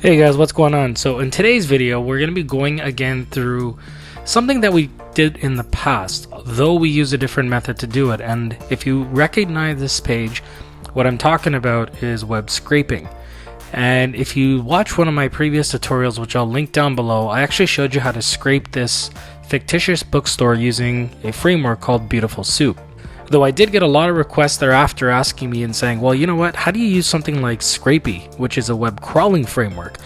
Hey guys, what's going on? So in today's video, we're going to be going again through something that we did in the past, though we use a different method to do it. And if you recognize this page, what I'm talking about is web scraping. And if you watch one of my previous tutorials, which I'll link down below, I actually showed you how to scrape this fictitious bookstore using a framework called Beautiful Soup. Though I did get a lot of requests thereafter asking me and saying, well, you know what, how do you use something like Scrapy, which is a web crawling framework?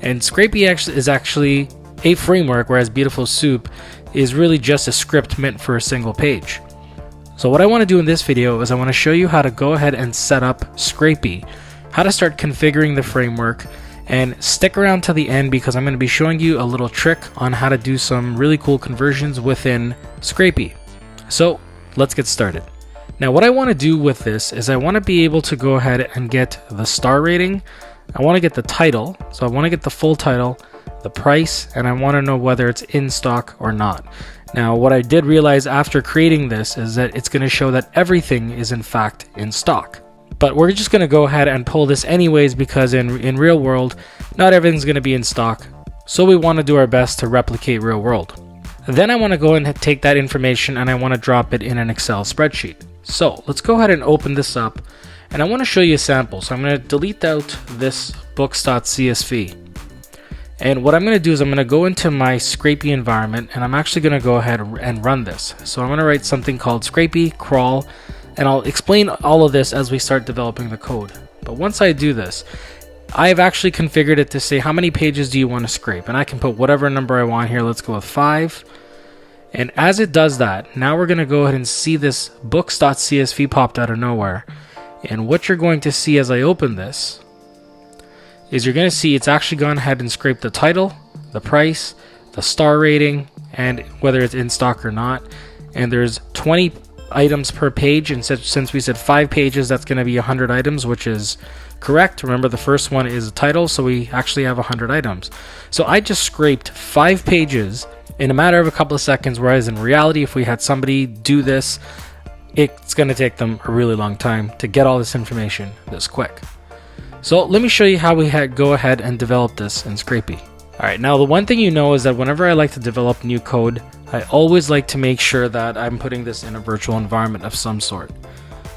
And Scrapy is actually a framework, whereas Beautiful Soup is really just a script meant for a single page. So what I want to do in this video is I want to show you how to go ahead and set up Scrapy, how to start configuring the framework, and stick around to the end because I'm going to be showing you a little trick on how to do some really cool conversions within Scrapy. So let's get started. Now what I want to do with this is I want to be able to go ahead and get the star rating. I want to get the title, so I want to get the full title, the price, and I want to know whether it's in stock or not. Now what I did realize after creating this is that it's going to show that everything is in fact in stock. But we're just going to go ahead and pull this anyways because in real world, not everything's going to be in stock. So we want to do our best to replicate real world. Then I want to go and take that information and I want to drop it in an Excel spreadsheet. So let's go ahead and open this up and I want to show you a sample. So I'm going to delete out this books.csv. And what I'm going to do is I'm going to go into my Scrapy environment and I'm actually going to go ahead and run this. So I'm going to write something called Scrapy crawl, and I'll explain all of this as we start developing the code. But once I do this, I've actually configured it to say how many pages do you want to scrape, and I can put whatever number I want here. Let's go with 5. And as it does that, now we're going to go ahead and see this books.csv popped out of nowhere. And what you're going to see as I open this is you're going to see it's actually gone ahead and scraped the title, the price, the star rating, and whether it's in stock or not. And there's 20 items per page, and since we said 5 pages, that's going to be 100 items, which is correct. Remember, the first one is a title, so we actually have 100 items. So I just scraped 5 pages in a matter of a couple of seconds, whereas in reality, if we had somebody do this, it's going to take them a really long time to get all this information this quick. So let me show you how we go ahead and develop this in Scrapy. Alright, now the one thing you know is that whenever I like to develop new code, I always like to make sure that I'm putting this in a virtual environment of some sort.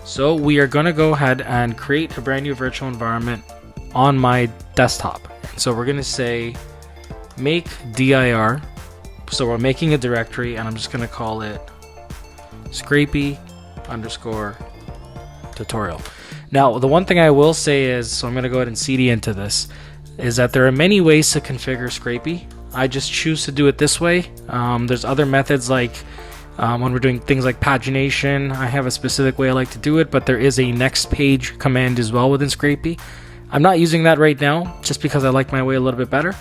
So we are going to go ahead and create a brand new virtual environment on my desktop. So we're going to say make dir. So we're making a directory and I'm just going to call it Scrapy _ tutorial. Now the one thing I will say is, so I'm going to go ahead and cd into this, is that there are many ways to configure Scrapy. I just choose to do it this way. There's other methods like when we're doing things like pagination, I have a specific way I like to do it, but there is a next page command as well within Scrapy. I'm not using that right now just because I like my way a little bit better,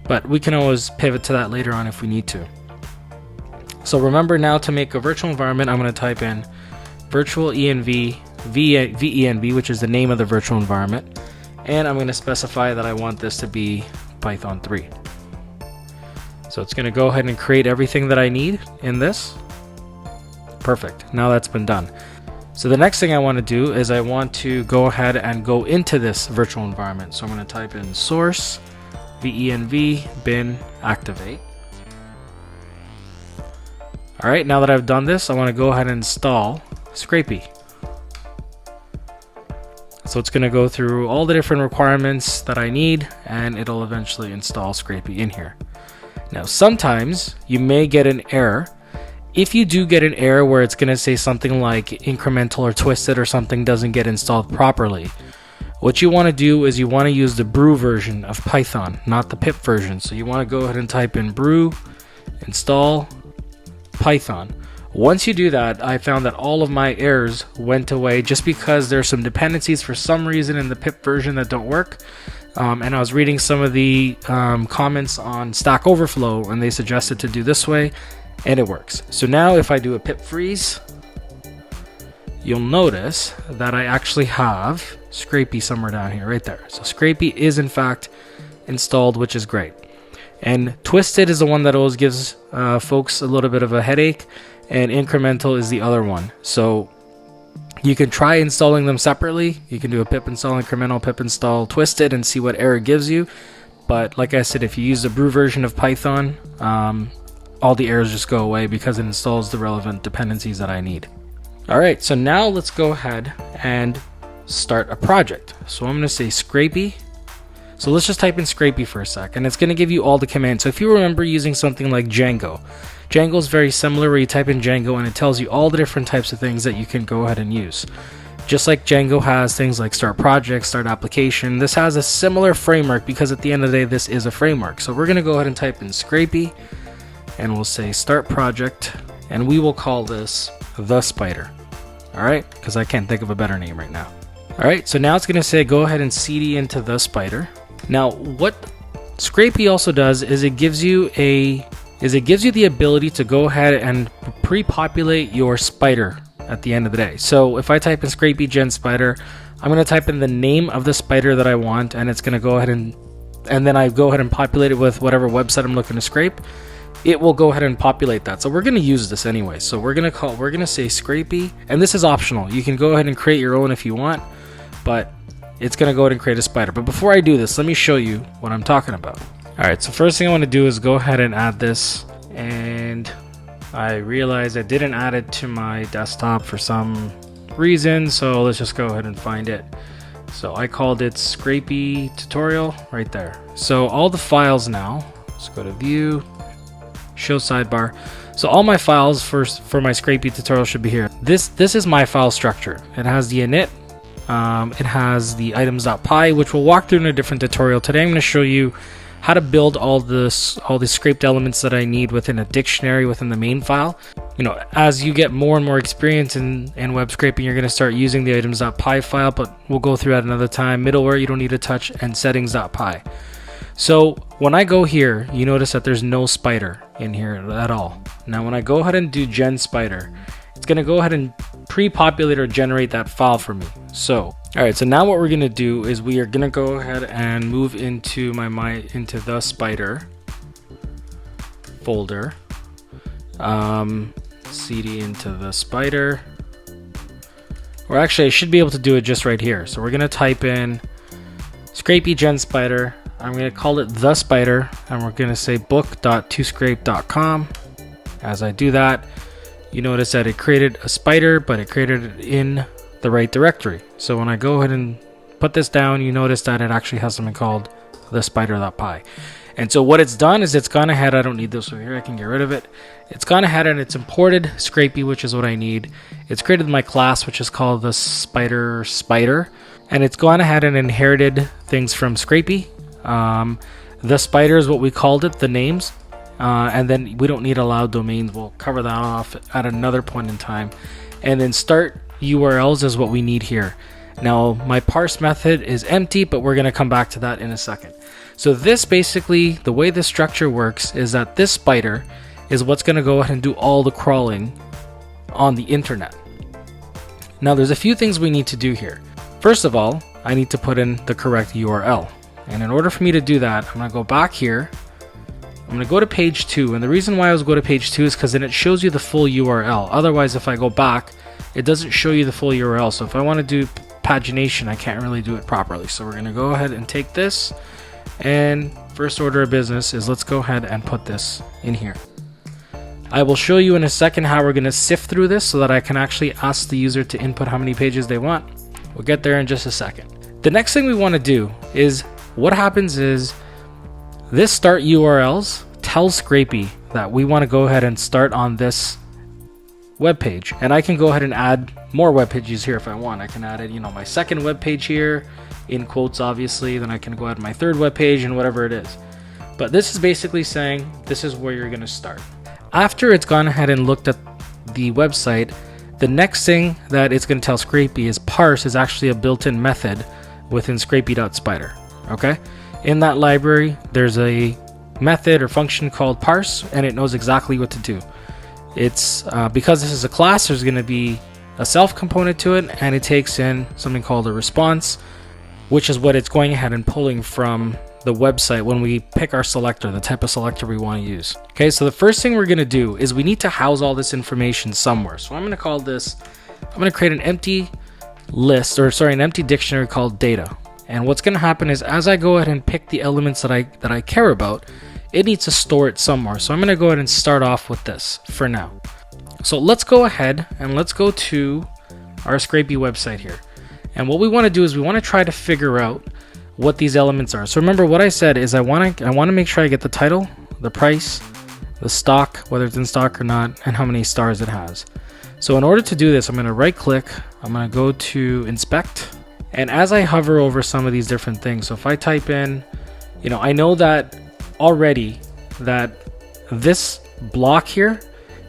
but we can always pivot to that later on if we need to. So remember, now to make a virtual environment, I'm going to type in virtual env venv, which is the name of the virtual environment, and I'm going to specify that I want this to be Python 3. So it's going to go ahead and create everything that I need in this. Perfect. Now that's been done. So the next thing I want to do is I want to go ahead and go into this virtual environment. So I'm going to type in source venv bin activate. Alright, now that I've done this, I want to go ahead and install Scrapy. So it's going to go through all the different requirements that I need, and it'll eventually install Scrapy in here. Now sometimes you may get an error. If you do get an error where it's going to say something like incremental or twisted or something doesn't get installed properly, what you want to do is you want to use the brew version of Python, not the pip version. So you want to go ahead and type in brew install Python. Once you do that, I found that all of my errors went away just because there's some dependencies for some reason in the pip version that don't work. And I was reading some of the comments on Stack Overflow and they suggested to do this way, and it works. So now if I do a pip freeze, you'll notice that I actually have Scrapy somewhere down here, right there. So Scrapy is in fact installed, which is great. And twisted is the one that always gives folks a little bit of a headache, and incremental is the other one. So you can try installing them separately. You can do a pip install incremental, pip install twisted, and see what error it gives you. but like I said, if you use the brew version of Python, all the errors just go away because it installs the relevant dependencies that I need. All right, so now let's go ahead and start a project. So I'm going to say Scrapy. So let's just type in Scrapy for a sec, and it's going to give you all the commands. So if you remember using something like Django is very similar, where you type in Django and it tells you all the different types of things that you can go ahead and use. Just like Django has things like start project, start application, this has a similar framework because at the end of the day, this is a framework. So we're going to go ahead and type in Scrapy, and we'll say start project, and we will call this the spider. All right, because I can't think of a better name right now. All right, so now it's going to say go ahead and cd into the spider. Now, what Scrapy also does is it gives you the ability to go ahead and pre-populate your spider at the end of the day. So if I type in Scrapy gen spider, I'm going to type in the name of the spider that I want, and it's going to go ahead and then I go ahead and populate it with whatever website I'm looking to scrape. It will go ahead and populate that. So we're going to use this anyway. So we're going to say Scrapy, and this is optional. You can go ahead and create your own if you want, but it's going to go ahead and create a spider. But before I do this, let me show you what I'm talking about. All right, so first thing I want to do is go ahead and add this, and I realized I didn't add it to my desktop for some reason, so let's just go ahead and find it. So I called it Scrapy tutorial right there. So all the files now, let's go to view, show sidebar. So all my files for my Scrapy tutorial should be here. This is my file structure. It has the init. It has the items.py, which we'll walk through in a different tutorial. Today I'm going to show you how to build all the scraped elements that I need within a dictionary within the main file. You know, as you get more and more experience in web scraping, you're going to start using the items.py file, but we'll go through that another time. Middleware you don't need to touch, and settings.py. So when I go here, you notice that there's no spider in here at all. Now when I go ahead and do gen spider, it's going to go ahead and pre-populate or generate that file for me. So, all right, so now what we're going to do is we are going to go ahead and move into into the spider folder. Cd into the spider. Or actually, I should be able to do it just right here. So we're going to type in Scrapy gen spider. I'm going to call it the spider, and we're going to say book.toscrape.com. As I do that, you notice that it created a spider, but it created it in the right directory. So when I go ahead and put this down, you notice that it actually has something called the spider.py. And so what it's done is it's gone ahead, I don't need this over here, I can get rid of it. It's gone ahead and it's imported Scrapy, which is what I need. It's created my class, which is called the spider, and it's gone ahead and inherited things from Scrapy. The spider is what we called it, the names. And then we don't need allowed domains. We'll cover that off at another point in time. And then start URLs is what we need here. Now my parse method is empty, but we're going to come back to that in a second. So this basically, the way this structure works is that this spider is what's going to go ahead and do all the crawling on the internet. Now there's a few things we need to do here. First of all, I need to put in the correct URL. And in order for me to do that, I'm going to go back here. I'm going to go to page 2, and the reason why I was go to page 2 is because then it shows you the full URL. Otherwise, if I go back, it doesn't show you the full URL. So if I want to do pagination, I can't really do it properly. So we're going to go ahead and take this, and first order of business is let's go ahead and put this in here. I will show you in a second how we're going to sift through this so that I can actually ask the user to input how many pages they want. We'll get there in just a second. The next thing we want to do is what happens is this start URLs tells Scrapy that we want to go ahead and start on this web page, and I can go ahead and add more web pages here if I want. I can add it, my second web page here in quotes, obviously. Then I can go add my third web page and whatever it is. But this is basically saying this is where you're going to start. After it's gone ahead and looked at the website, the next thing that it's going to tell Scrapy is parse is actually a built-in method within Scrapy.spider. Okay. In that library, there's a method or function called parse, and it knows exactly what to do. It's because this is a class, there's going to be a self component to it, and it takes in something called a response, which is what it's going ahead and pulling from the website when we pick our selector, the type of selector we want to use. Okay, so the first thing we're going to do is we need to house all this information somewhere. So I'm going to call this, I'm going to create an empty list, or sorry, an empty dictionary called data. And what's going to happen is as I go ahead and pick the elements that I care about, it needs to store it somewhere. So I'm going to go ahead and start off with this for now. So let's go ahead and let's go to our Scrapy website here. And what we want to do is we want to try to figure out what these elements are. So remember what I said is I want to make sure I get the title, the price, the stock, whether it's in stock or not, and how many stars it has. So in order to do this, I'm going to right click, I'm going to go to inspect, and as I hover over some of these different things, so if I type in, I know that already that this block here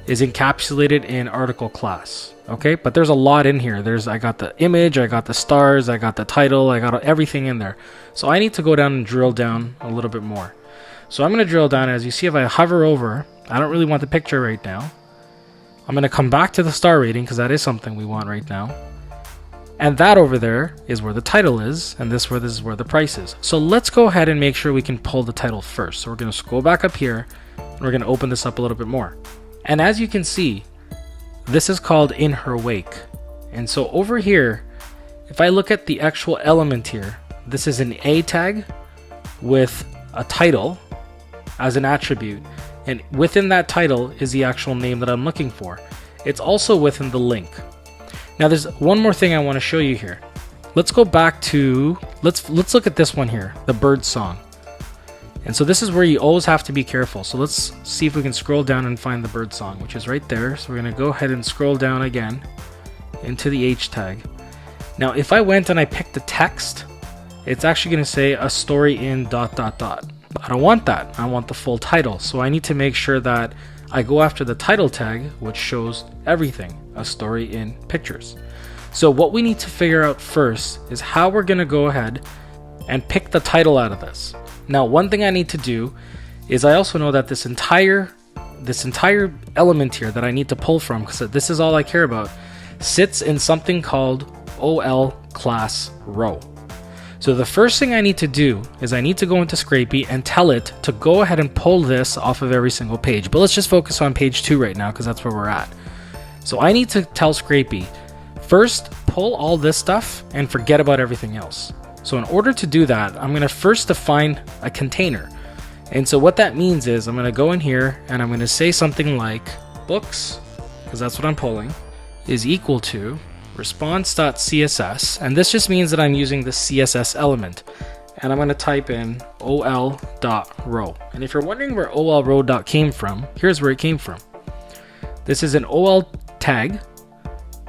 is encapsulated in article class, okay? But there's a lot in here. I got the image, I got the stars, I got the title, I got everything in there. So I need to go down and drill down a little bit more. So I'm going to drill down. As you see, if I hover over, I don't really want the picture right now. I'm going to come back to the star rating because that is something we want right now. And that over there is where the title is, and this is where the price is. So let's go ahead and make sure we can pull the title first. So we're going to scroll back up here, and we're going to open this up a little bit more. And as you can see, this is called In Her Wake. And so over here, if I look at the actual element here, this is an A tag with a title as an attribute. And within that title is the actual name that I'm looking for. It's also within the link. Now there's one more thing I want to show you here. Let's go back to, let's look at this one here, the bird song. And so this is where you always have to be careful. So let's see if we can scroll down and find the bird song, which is right there. So we're going to go ahead and scroll down again into the H tag. Now if I went and I picked the text, it's actually going to say a story in ... I don't want that. I want the full title. So I need to make sure that I go after the title tag, which shows everything, a story in pictures. So what we need to figure out first is how we're going to go ahead and pick the title out of this. Now, one thing I need to do is I also know that this entire element here that I need to pull from, because this is all I care about, sits in something called OL class row. So the first thing I need to do is I need to go into Scrapy and tell it to go ahead and pull this off of every single page. But let's just focus on page 2 right now because that's where we're at. So I need to tell Scrapy, first pull all this stuff and forget about everything else. So in order to do that, I'm going to first define a container. And so what that means is I'm going to go in here and I'm going to say something like books, because that's what I'm pulling, is equal to response.css, and this just means that I'm using the CSS element, and I'm going to type in ol.row. And if you're wondering where olrow came from, here's where it came from. This is an ol tag,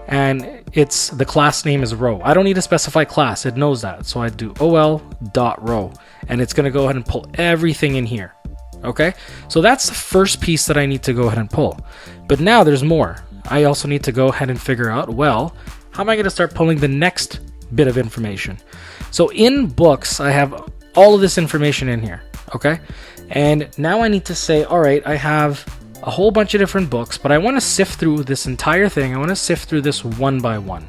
and the class name is row. I don't need to specify class, it knows that. So I do ol.row, and it's going to go ahead and pull everything in here. Okay, so that's the first piece that I need to go ahead and pull. But now there's more. I also need to go ahead and figure out, well, how am I going to start pulling the next bit of information? So in books, I have all of this information in here, okay? And now I need to say, all right, I have a whole bunch of different books, but I want to sift through this entire thing. I want to sift through this one by one.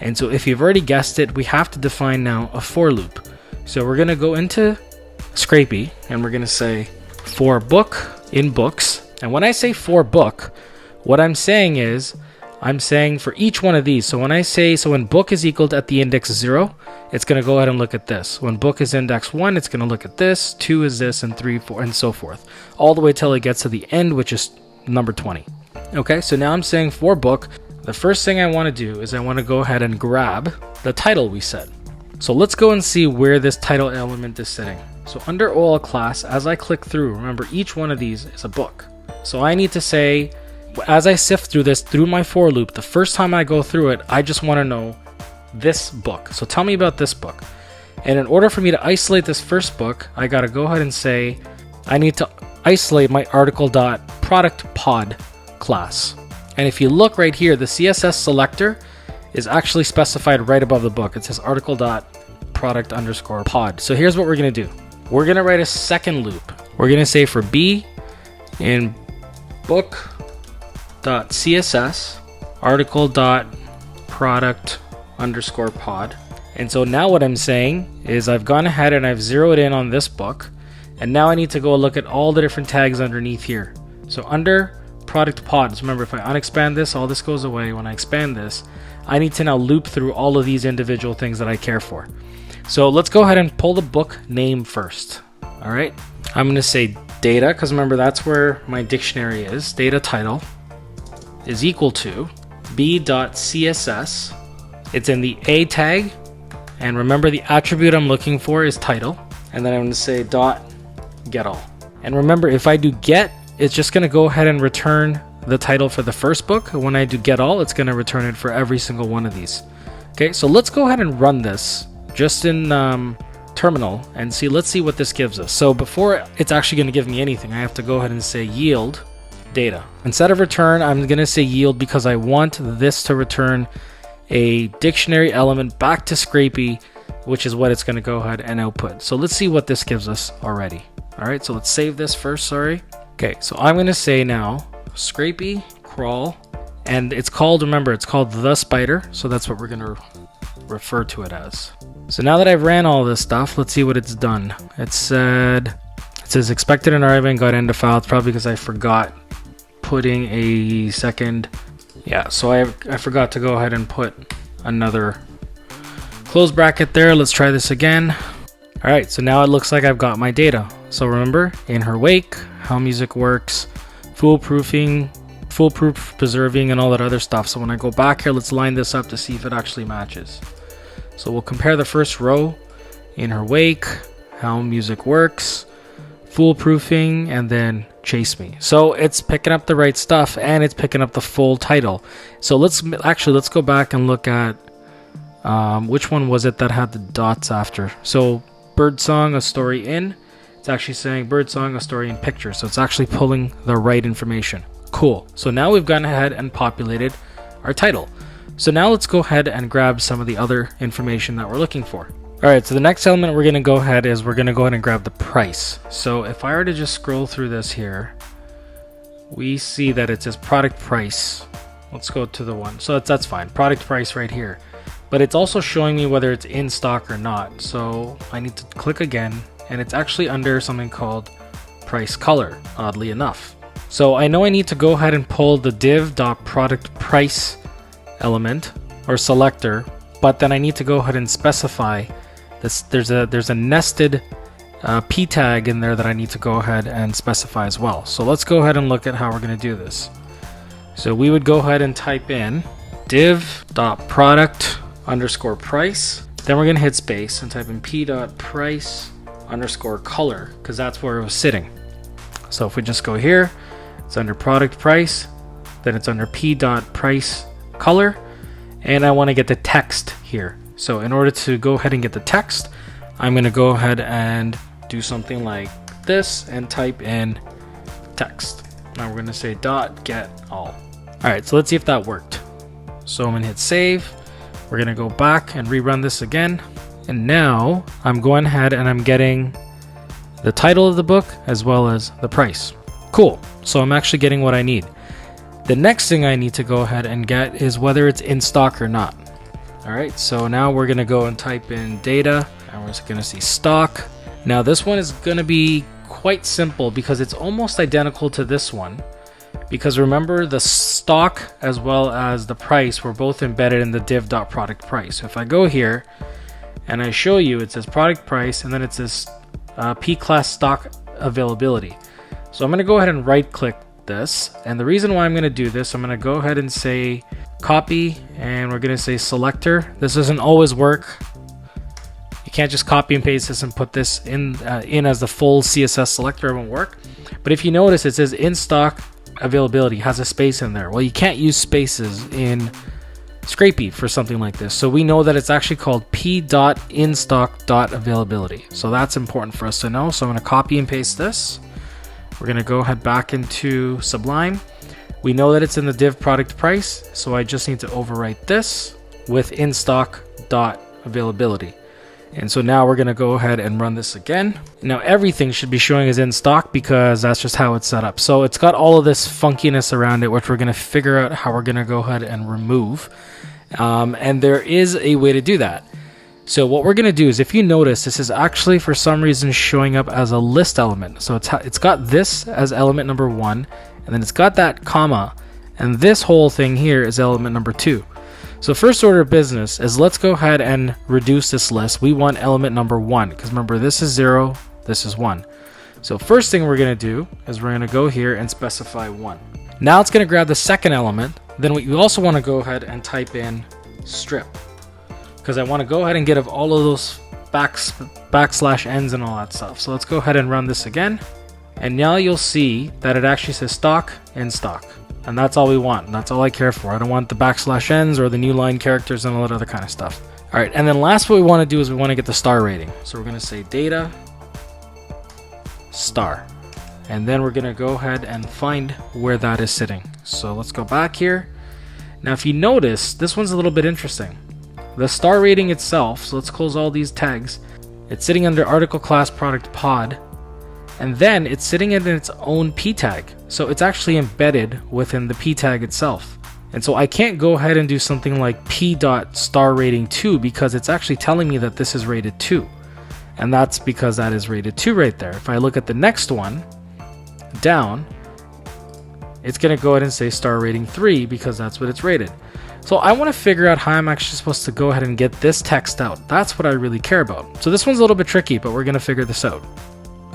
And so if you've already guessed it, we have to define now a for loop. So we're going to go into Scrapy, and we're going to say for book in books. And when I say for book, what I'm saying is, I'm saying for each one of these. So when I say, so when book is equal to at the index 0, it's going to go ahead and look at this. When book is index 1, it's going to look at this, 2 is this, and 3, 4, and so forth. All the way till it gets to the end, which is number 20. Okay, so now I'm saying for book, the first thing I want to do is I want to go ahead and grab the title we set. So let's go and see where this title element is sitting. So under OL class, as I click through, remember each one of these is a book. So I need to say, as I sift through this, through my for loop, the first time I go through it, I just want to know this book. So tell me about this book. And in order for me to isolate this first book, I got to go ahead and say, I need to isolate my article.productPod class. And if you look right here, the CSS selector is actually specified right above the book. It says article.product_pod. So here's what we're going to do. We're going to write a second loop. We're going to say for B in book.css article.product_pod. And so now what I'm saying is I've gone ahead and I've zeroed in on this book, and now I need to go look at all the different tags underneath here. So under product pods, remember if I unexpand this, all this goes away. When I expand this, I need to now loop through all of these individual things that I care for. So let's go ahead and pull the book name first. All right, I'm going to say data, because remember that's where my dictionary is. Data title is equal to b.css. It's in the a tag, and remember the attribute I'm looking for is title, and then I'm going to say dot get all. And remember, if I do get, it's just going to go ahead and return the title for the first book. When I do get all, it's going to return it for every single one of these. Okay, so let's go ahead and run this just in terminal and see. Let's see what this gives us. So before it's actually going to give me anything, I have to go ahead and say yield data. Instead of return, I'm going to say yield, because I want this to return a dictionary element back to Scrapy, which is what it's going to go ahead and output. So let's see what this gives us already. All right, so let's save this first, sorry. Okay, so I'm going to say now Scrapy crawl, and it's called, remember, it's called the spider, so that's what we're going to refer to it as. So now that I've ran all this stuff, let's see what it's done. It says expected an arrival and got into file. It's probably because I forgot putting a second. Yeah, so I forgot to go ahead and put another close bracket there. Let's try this again. All right, so now it looks like I've got my data. So remember, in her wake, how music works, foolproof preserving, and all that other stuff. So when I go back here, let's line this up to see if it actually matches. So we'll compare the first row, in her wake, how music works, foolproofing, and then chase me. So it's picking up the right stuff, and it's picking up the full title. So let's go back and look at which one was it that had the dots after. So Birdsong, a story in. It's actually saying Birdsong, a story in picture. So it's actually pulling the right information. Cool. So now we've gone ahead and populated our title. So now let's go ahead and grab some of the other information that we're looking for. All right, so the next element we're going to go ahead and grab the price. So if I were to just scroll through this here, we see that it says product price. Let's go to the one. So that's fine. Product price right here. But it's also showing me whether it's in stock or not. So I need to click again, and it's actually under something called price color, oddly enough. So I know I need to go ahead and pull the div.productPrice element or selector, but then I need to go ahead and specify this. There's a nested p tag in there that I need to go ahead and specify as well. So let's go ahead and look at how we're going to do this. So we would go ahead and type in div.product_price. Then we're going to hit space and type in p.price_color, because that's where it was sitting. So if we just go here, it's under product price, then it's under p.price color, and I want to get the text here. So in order to go ahead and get the text, I'm going to go ahead and do something like this and type in text. Now we're going to say .get all. All right, so let's see if that worked. So I'm going to hit save. We're going to go back and rerun this again. And now I'm going ahead and I'm getting the title of the book as well as the price. Cool. So I'm actually getting what I need. The next thing I need to go ahead and get is whether it's in stock or not. All right, so now we're going to go and type in data, and we're just going to see stock. Now this one is going to be quite simple because it's almost identical to this one. Because remember, the stock as well as the price were both embedded in the div.productPrice. So if I go here and I show you, it says product price, and then it says P-class stock availability. So I'm going to go ahead and right click this, and the reason why I'm going to do this, I'm going to go ahead and say copy, and we're going to say selector. This doesn't always work. You can't just copy and paste this and put this in as the full CSS selector. It won't work. But if you notice, it says in stock availability, has a space in there. Well, you can't use spaces in Scrapy for something like this. So we know that it's actually called p.instock.availability. So that's important for us to know. So I'm going to copy and paste this. We're going to go ahead back into Sublime. We know that it's in the div product price, so I just need to overwrite this with instock.availability. And so now we're going to go ahead and run this again. Now everything should be showing as in stock because that's just how it's set up. So it's got all of this funkiness around it, which we're going to figure out how we're going to go ahead and remove. And there is a way to do that. So what we're going to do is, if you notice, this is actually for some reason showing up as a list element. So it's got this as element number 1, and then it's got that comma, and this whole thing here is element number 2. So first order of business is let's go ahead and reduce this list. We want element number 1 because remember this is 0, this is 1. So first thing we're going to do is we're going to go here and specify 1. Now it's going to grab the second element. Then we also want to go ahead and type in strip because I want to go ahead and get of all of those backslash ends and all that stuff. So let's go ahead and run this again. And now you'll see that it actually says stock in stock. And that's all we want. And that's all I care for. I don't want the backslash ends or the new line characters and all that other kind of stuff. All right. And then last, what we want to do is we want to get the star rating. So we're going to say data star. And then we're going to go ahead and find where that is sitting. So let's go back here. Now, if you notice, this one's a little bit interesting. The star rating itself. So let's close all these tags. It's sitting under article class product pod. And then it's sitting in its own p tag. So it's actually embedded within the p tag itself. And so I can't go ahead and do something like p.starRating2 because it's actually telling me that this is rated 2. And that's because that is rated 2 right there. If I look at the next one down, it's going to go ahead and say star rating 3 because that's what it's rated. So I want to figure out how I'm actually supposed to go ahead and get this text out. That's what I really care about. So this one's a little bit tricky, but we're going to figure this out.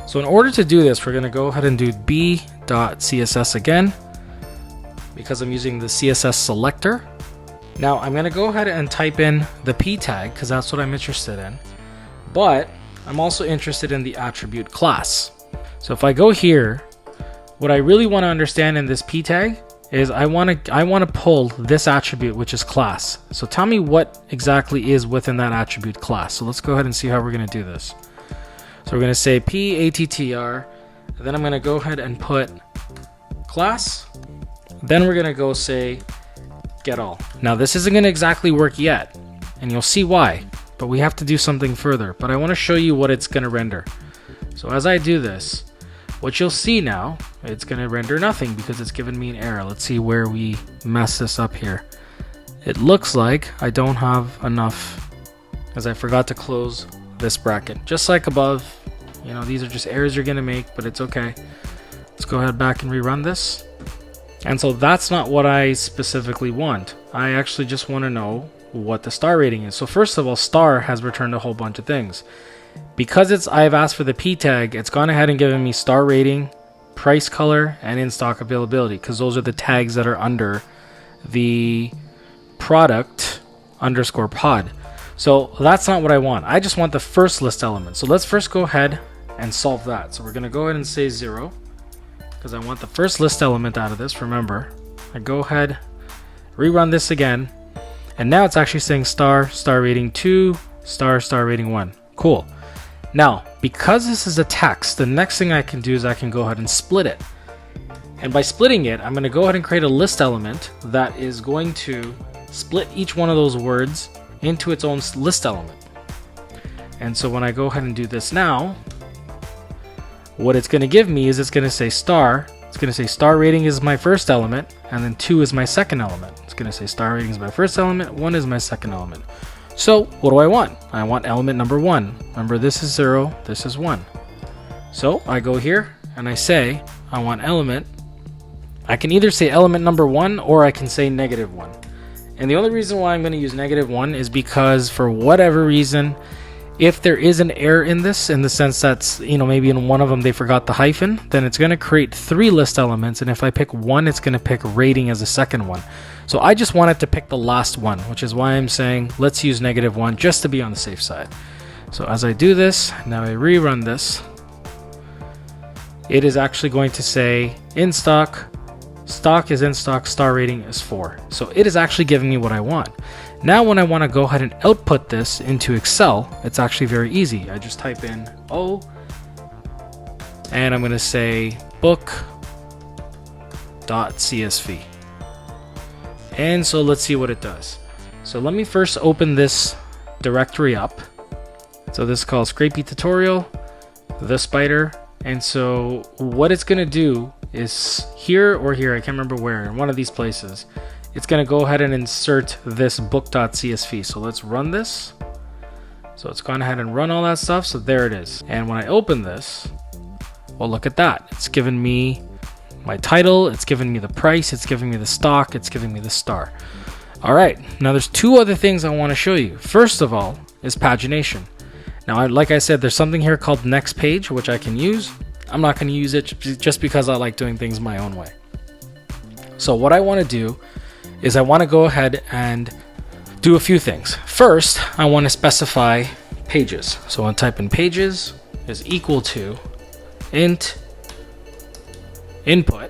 So in order to do this, we're going to go ahead and do b.css again because I'm using the CSS selector. Now I'm going to go ahead and type in the p tag because that's what I'm interested in. But I'm also interested in the attribute class. So if I go here, what I really want to understand in this p tag is I want to pull this attribute, which is class. So tell me what exactly is within that attribute class. So let's go ahead and see how we're going to do this. So we're going to say p-attr, then I'm going to go ahead and put class. Then we're going to go say get all. Now this isn't going to exactly work yet, and you'll see why, but we have to do something further. But I want to show you what it's going to render. So as I do this, what you'll see now, it's going to render nothing because it's given me an error. Let's see where we mess this up here. It looks like I don't have enough as I forgot to close this bracket. Just like above, you know, these are just errors you're going to make, but it's okay. Let's go ahead back and rerun this. And so that's not what I specifically want. I actually just want to know what the star rating is. So first of all, star has returned a whole bunch of things. Because I've asked for the p tag, it's gone ahead and given me star rating, price color, and in-stock availability, because those are the tags that are under the product underscore pod. So that's not what I want. I just want the first list element. So let's first go ahead and solve that. So we're going to go ahead and say 0 because I want the first list element out of this. Remember, I go ahead, rerun this again, and now it's actually saying star rating 2, star rating 1. Cool. Now, because this is a text, the next thing I can do is I can go ahead and split it. And by splitting it, I'm going to go ahead and create a list element that is going to split each one of those words into its own list element. And so when I go ahead and do this now, what it's going to give me is it's going to say star. It's going to say star rating is my first element, and then 2 is my second element. It's going to say star rating is my first element, 1 is my second element. So what do I want? I want element number 1. Remember, this is 0, this is 1. So I go here and I say I want element. I can either say element number 1 or I can say -1. And the only reason why I'm going to use -1 is because for whatever reason, if there is an error in this, in the sense that's, you know, maybe in one of them they forgot the hyphen, then it's going to create 3 list elements. And if I pick 1, it's going to pick rating as the second one. So I just wanted to pick the last one, which is why I'm saying let's use -1 just to be on the safe side. So as I do this, now I rerun this, it is actually going to say in stock. Stock is in stock, star rating is 4. So it is actually giving me what I want. Now when I want to go ahead and output this into Excel, it's actually very easy. I just type in O, and I'm going to say book.csv. And so let's see what it does. So let me first open this directory up. So this is called Scrapy tutorial, the spider. And so what it's going to do is here or here, I can't remember where, in one of these places, it's going to go ahead and insert this book.csv. So let's run this. So it's gone ahead and run all that stuff. So there it is. And when I open this, well, look at that. It's given me my title, it's giving me the price, it's giving me the stock, it's giving me the star. All right, now there's two other things I want to show you. First of all is pagination. Now, like I said, there's something here called next page, which I can use. I'm not going to use it just because I like doing things my own way. So what I want to do is I want to go ahead and do a few things. First, I want to specify pages. So I'll type in pages is equal to int input.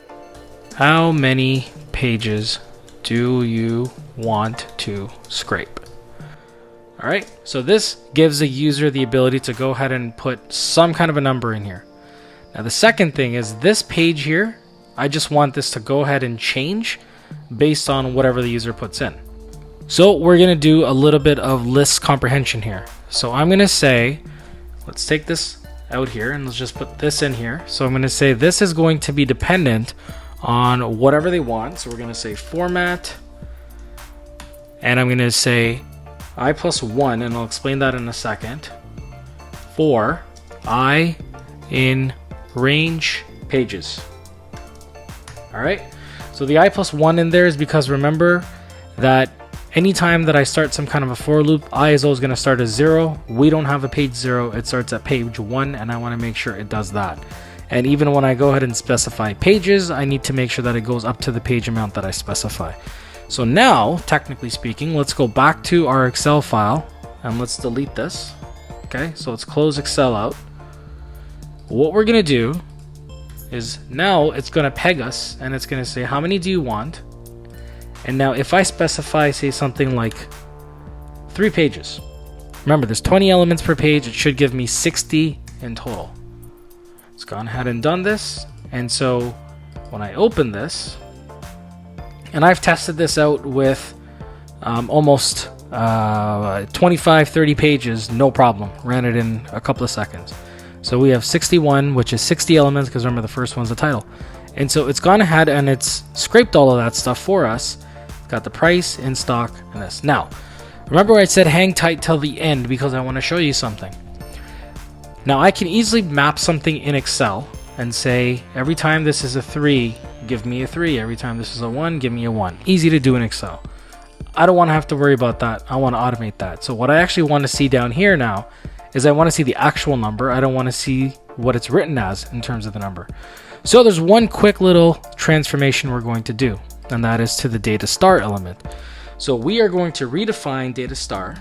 How many pages do you want to scrape? All right, so this gives a user the ability to go ahead and put some kind of a number in here. Now the second thing is this page here, I just want this to go ahead and change based on whatever the user puts in. So we're gonna do a little bit of list comprehension here. So I'm gonna say, let's take this out here and let's just put this in here. So I'm gonna say this is going to be dependent on whatever they want. So we're gonna say format, and I'm gonna say I plus 1, and I'll explain that in a second, for I in range pages. All right, so the I plus 1 in there is because remember that anytime that I start some kind of a for loop, I is always going to start at 0. We don't have a page 0, it starts at page 1, and I want to make sure it does that. And even when I go ahead and specify pages, I need to make sure that it goes up to the page amount that I specify. So now, technically speaking, let's go back to our Excel file and let's delete this. Okay, so let's close Excel out. What we're going to do is now it's going to peg us and it's going to say, how many do you want? And now if I specify, say something like 3 pages, remember there's 20 elements per page, it should give me 60 in total. It's gone ahead and done this. And so when I open this, and I've tested this out with almost 25-30 pages, no problem. Ran it in a couple of seconds. So we have 61, which is 60 elements, because remember the first one's the title. And so it's gone ahead and it's scraped all of that stuff for us. It's got the price, in stock, and this. Now, remember I said hang tight till the end because I want to show you something. Now I can easily map something in Excel and say every time this is a 3, give me a 3. Every time this is a 1, give me a 1. Easy to do in Excel. I don't want to have to worry about that. I want to automate that. So what I actually want to see down here now is I want to see the actual number. I don't want to see what it's written as in terms of the number. So there's one quick little transformation we're going to do, and that is to the data star element. So we are going to redefine data star,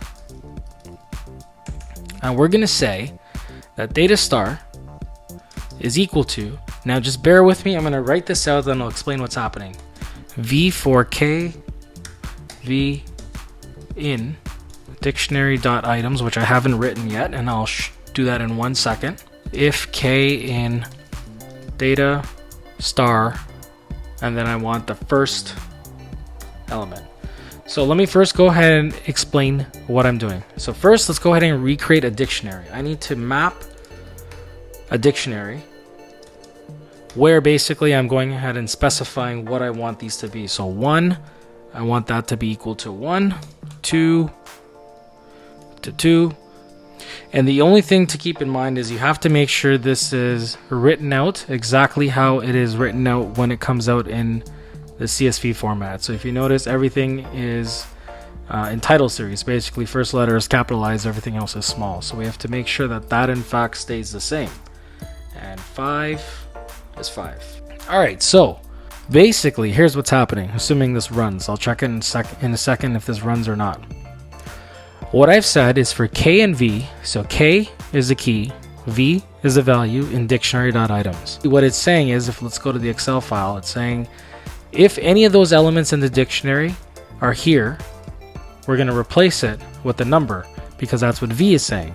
and we're going to say that data star is equal to, now just bear with me, I'm going to write this out, then I'll explain what's happening. V for K, V in dictionary.items, which I haven't written yet, and I'll do that in 1 second. If K in data star, and then I want the first element. So let me first go ahead and explain what I'm doing. So first, let's go ahead and recreate a dictionary. I need to map a dictionary where basically I'm going ahead and specifying what I want these to be. So 1, I want that to be equal to 1, 2 to 2. And the only thing to keep in mind is you have to make sure this is written out exactly how it is written out when it comes out in the CSV format. So if you notice, everything is in title series. Basically, first letter is capitalized, everything else is small. So we have to make sure that that in fact stays the same. And 5 is 5. All right, so basically, here's what's happening. Assuming this runs, I'll check in a second if this runs or not. What I've said is for K and V, so K is the key, V is the value in dictionary.items. What it's saying is, if let's go to the Excel file, it's saying if any of those elements in the dictionary are here, we're going to replace it with a number because that's what V is saying.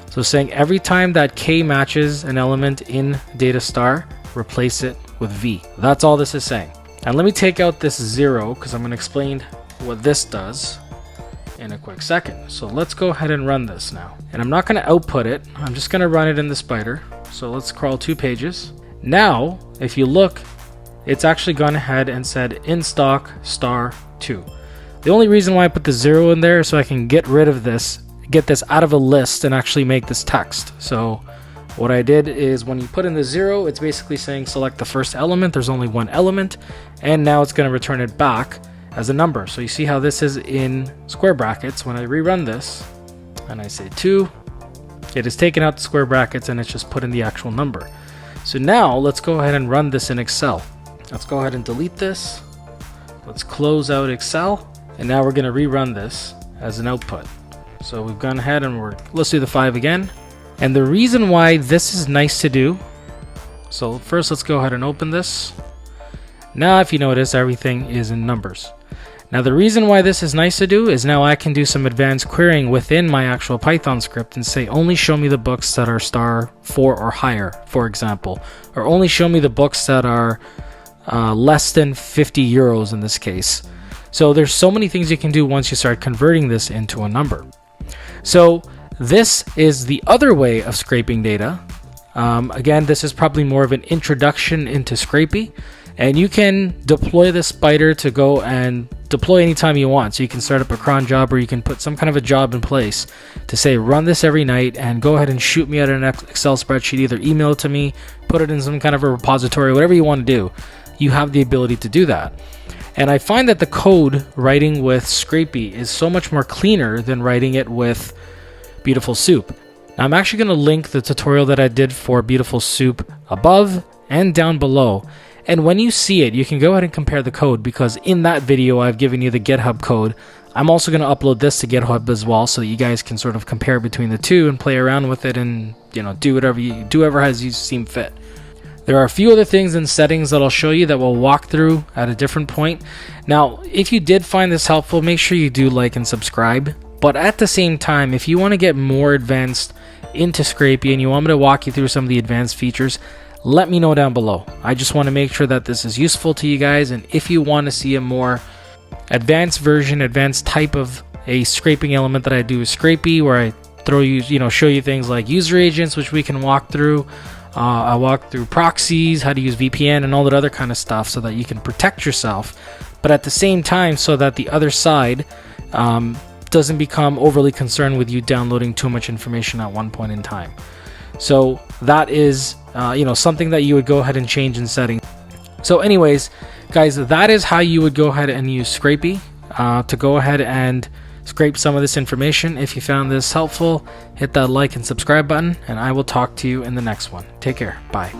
So it's saying every time that K matches an element in data star, replace it with V. That's all this is saying. And let me take out this 0 because I'm going to explain what this does in a quick second. So let's go ahead and run this now. And I'm not going to output it. I'm just going to run it in the spider. So let's scroll 2 pages. Now, if you look, it's actually gone ahead and said in stock star 2. The only reason why I put the 0 in there is so I can get rid of this, get this out of a list and actually make this text. So what I did is when you put in the 0, it's basically saying select the first element. There's only one element, and now it's going to return it back as a number. So you see how this is in square brackets. When I rerun this and I say 2, it is taken out the square brackets and it's just put in the actual number. So now let's go ahead and run this in Excel. Let's go ahead and delete this. Let's close out Excel, and now we're going to rerun this as an output. So we've gone ahead and let's do the 5 again. And the reason why this is nice to do, so first let's go ahead and open this. Now if you notice, everything is in numbers. Now the reason why this is nice to do is now I can do some advanced querying within my actual Python script and say only show me the books that are star 4 or higher, for example, or only show me the books that are less than 50 euros in this case. So there's so many things you can do once you start converting this into a number. So this is the other way of scraping data. Again, this is probably more of an introduction into Scrapy, and you can deploy this spider to go and deploy anytime you want. So you can start up a cron job, or you can put some kind of a job in place to say run this every night and go ahead and shoot me out an Excel spreadsheet, either email it to me, put it in some kind of a repository, whatever you want to do. You have the ability to do that. And I find that the code writing with Scrapy is so much more cleaner than writing it with Beautiful Soup. Now, I'm actually going to link the tutorial that I did for Beautiful Soup above and down below. And when you see it, you can go ahead and compare the code, because in that video I've given you the GitHub code. I'm also going to upload this to GitHub as well, so that you guys can sort of compare between the two and play around with it, and do whatever as you seem fit. There are a few other things in settings that I'll show you that we'll walk through at a different point. Now, if you did find this helpful, make sure you do like and subscribe. But at the same time, if you want to get more advanced into Scrapy and you want me to walk you through some of the advanced features, let me know down below. I just want to make sure that this is useful to you guys, and if you want to see a more advanced version, advanced type of a scraping element that I do with Scrapy, where I show you things like user agents, which we can walk through. I walk through proxies, how to use VPN, and all that other kind of stuff, so that you can protect yourself, but at the same time so that the other side doesn't become overly concerned with you downloading too much information at one point in time. So that is something that you would go ahead and change in settings. So anyways, guys, that is how you would go ahead and use Scrapy to go ahead and scrape some of this information. If you found this helpful, hit that like and subscribe button, and I will talk to you in the next one. Take care. Bye.